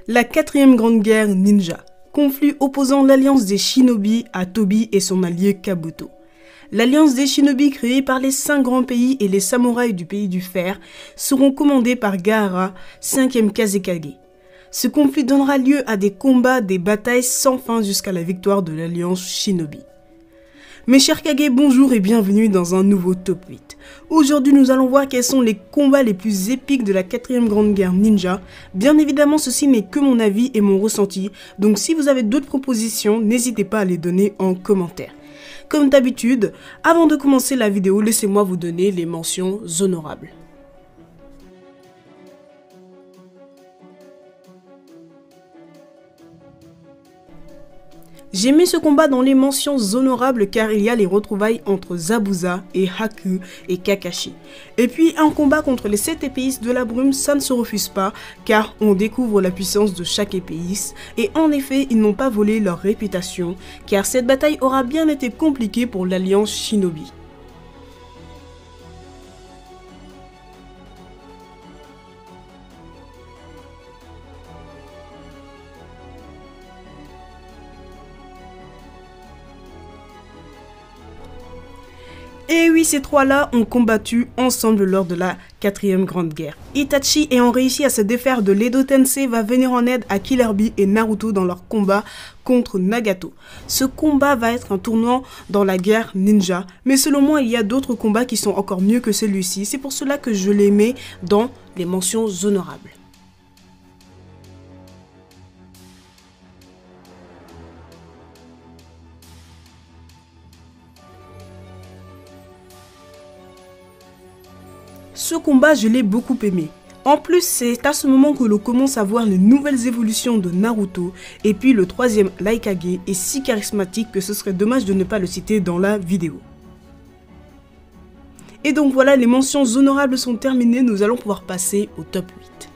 La quatrième grande guerre ninja, conflit opposant l'alliance des shinobi à Tobi et son allié Kabuto. L'alliance des shinobi créée par les 5 grands pays et les samouraïs du pays du fer seront commandés par Gaara, 5e Kazekage. Ce conflit donnera lieu à des combats, des batailles sans fin jusqu'à la victoire de l'alliance shinobi. Mes chers Kage, bonjour et bienvenue dans un nouveau top 8. Aujourd'hui, nous allons voir quels sont les combats les plus épiques de la 4e grande guerre ninja. Bien évidemment, ceci n'est que mon avis et mon ressenti, donc si vous avez d'autres propositions, n'hésitez pas à les donner en commentaire. Comme d'habitude, avant de commencer la vidéo, laissez-moi vous donner les mentions honorables. J'ai mis ce combat dans les mentions honorables car il y a les retrouvailles entre Zabuza et Haku et Kakashi. Et puis un combat contre les 7 épéistes de la brume, ça ne se refuse pas car on découvre la puissance de chaque épéiste. Et en effet, ils n'ont pas volé leur réputation car cette bataille aura bien été compliquée pour l'alliance Shinobi. Et oui, ces trois-là ont combattu ensemble lors de la 4e grande guerre. Itachi, ayant réussi à se défaire de l'Edo Tensei, va venir en aide à Killer Bee et Naruto dans leur combat contre Nagato. Ce combat va être un tournant dans la guerre ninja, mais selon moi, il y a d'autres combats qui sont encore mieux que celui-ci. C'est pour cela que je les mets dans les mentions honorables. Ce combat, je l'ai beaucoup aimé. En plus, c'est à ce moment que l'on commence à voir les nouvelles évolutions de Naruto. Et puis le 3e Raikage est si charismatique que ce serait dommage de ne pas le citer dans la vidéo. Et donc voilà, les mentions honorables sont terminées, nous allons pouvoir passer au top 8.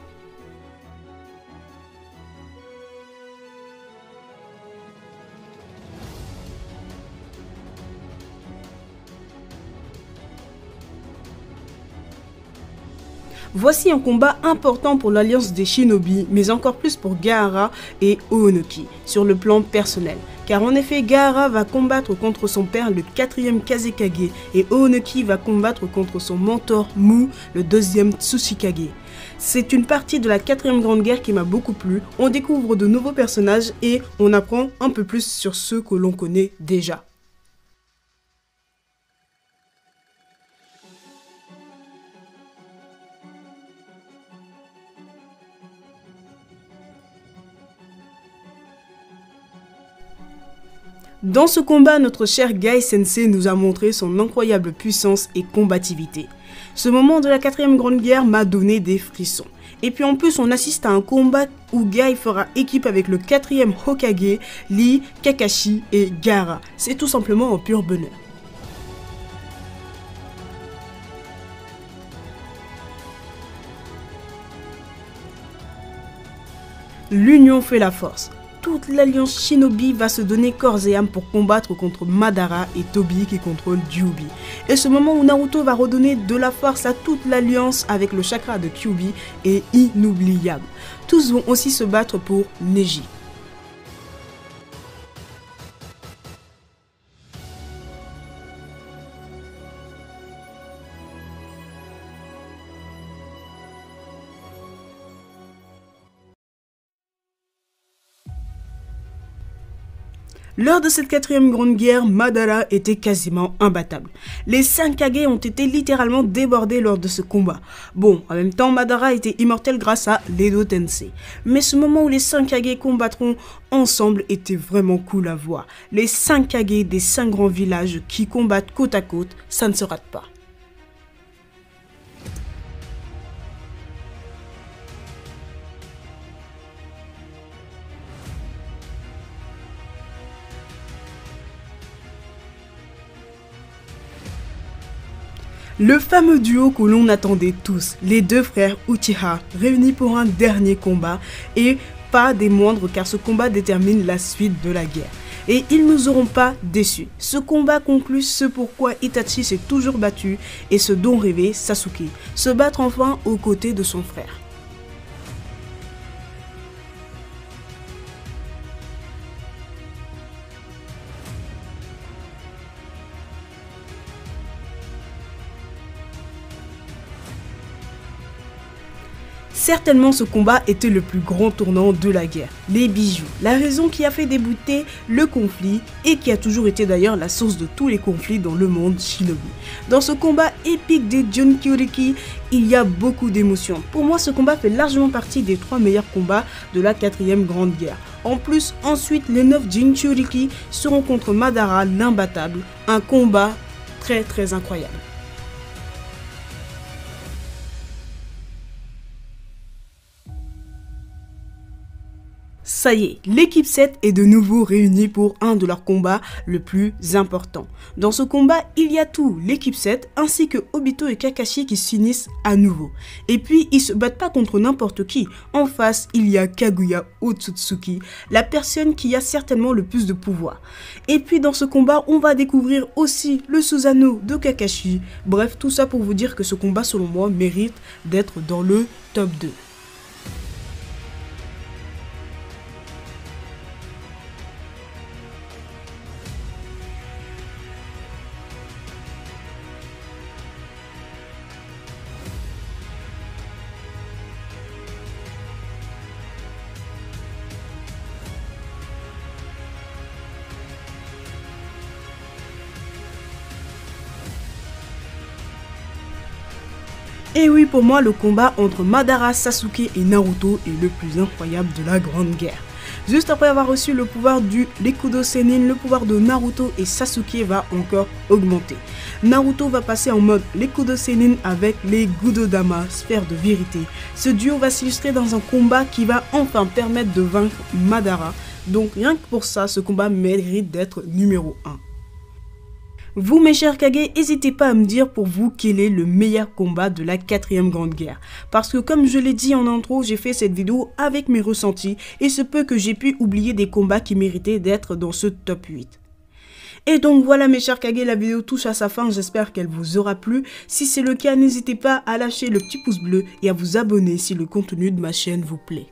Voici un combat important pour l'alliance des shinobi, mais encore plus pour Gaara et Ohonoki, sur le plan personnel. Car en effet, Gaara va combattre contre son père, le 4e Kazekage, et Ohonoki va combattre contre son mentor Mu, le 2e Tsuchikage. C'est une partie de la 4e grande guerre qui m'a beaucoup plu. On découvre de nouveaux personnages et on apprend un peu plus sur ceux que l'on connaît déjà. Dans ce combat, notre cher Gai Sensei nous a montré son incroyable puissance et combativité. Ce moment de la 4e grande guerre m'a donné des frissons. Et puis en plus, on assiste à un combat où Gai fera équipe avec le 4e Hokage, Lee, Kakashi et Gaara. C'est tout simplement un pur bonheur. L'union fait la force. Toute l'alliance shinobi va se donner corps et âme pour combattre contre Madara et Tobi qui contrôlent Kyuubi. Et ce moment où Naruto va redonner de la force à toute l'alliance avec le chakra de Kyuubi est inoubliable. Tous vont aussi se battre pour Neji. Lors de cette 4e grande guerre, Madara était quasiment imbattable. Les 5 Kage ont été littéralement débordés lors de ce combat. Bon, en même temps, Madara était immortel grâce à l'Edo Tensei. Mais ce moment où les 5 Kage combattront ensemble était vraiment cool à voir. Les 5 Kage des 5 grands villages qui combattent côte à côte, ça ne se rate pas. Le fameux duo que l'on attendait tous, les deux frères Uchiha, réunis pour un dernier combat, et pas des moindres car ce combat détermine la suite de la guerre. Et ils ne nous auront pas déçus. Ce combat conclut ce pourquoi Itachi s'est toujours battu et ce dont rêvait Sasuke, se battre enfin aux côtés de son frère. Certainement ce combat était le plus grand tournant de la guerre, les bijoux, la raison qui a fait débuter le conflit et qui a toujours été d'ailleurs la source de tous les conflits dans le monde shinobi. Dans ce combat épique des Jinchuriki, il y a beaucoup d'émotions. Pour moi ce combat fait largement partie des 3 meilleurs combats de la 4e grande guerre. En plus, ensuite les 9 Jinchuriki seront contre Madara l'imbattable, un combat très incroyable. Ça y est, l'équipe 7 est de nouveau réunie pour un de leurs combats le plus important. Dans ce combat, il y a tout, l'équipe 7 ainsi que Obito et Kakashi qui s'unissent à nouveau. Et puis, ils se battent pas contre n'importe qui. En face, il y a Kaguya Otsutsuki, la personne qui a certainement le plus de pouvoir. Et puis, dans ce combat, on va découvrir aussi le Susanoo de Kakashi. Bref, tout ça pour vous dire que ce combat, selon moi, mérite d'être dans le top 2. Et oui, pour moi, le combat entre Madara, Sasuke et Naruto est le plus incroyable de la Grande Guerre. Juste après avoir reçu le pouvoir du Rikudo Sennin, le pouvoir de Naruto et Sasuke va encore augmenter. Naruto va passer en mode Rikudo Sennin avec les Gudodama, sphère de vérité. Ce duo va s'illustrer dans un combat qui va enfin permettre de vaincre Madara. Donc rien que pour ça, ce combat mérite d'être numéro 1. Vous mes chers Kage, n'hésitez pas à me dire pour vous quel est le meilleur combat de la 4e grande guerre. Parce que comme je l'ai dit en intro, j'ai fait cette vidéo avec mes ressentis et se peut que j'ai pu oublier des combats qui méritaient d'être dans ce top 8. Et donc voilà mes chers Kage, la vidéo touche à sa fin, j'espère qu'elle vous aura plu. Si c'est le cas, n'hésitez pas à lâcher le petit pouce bleu et à vous abonner si le contenu de ma chaîne vous plaît.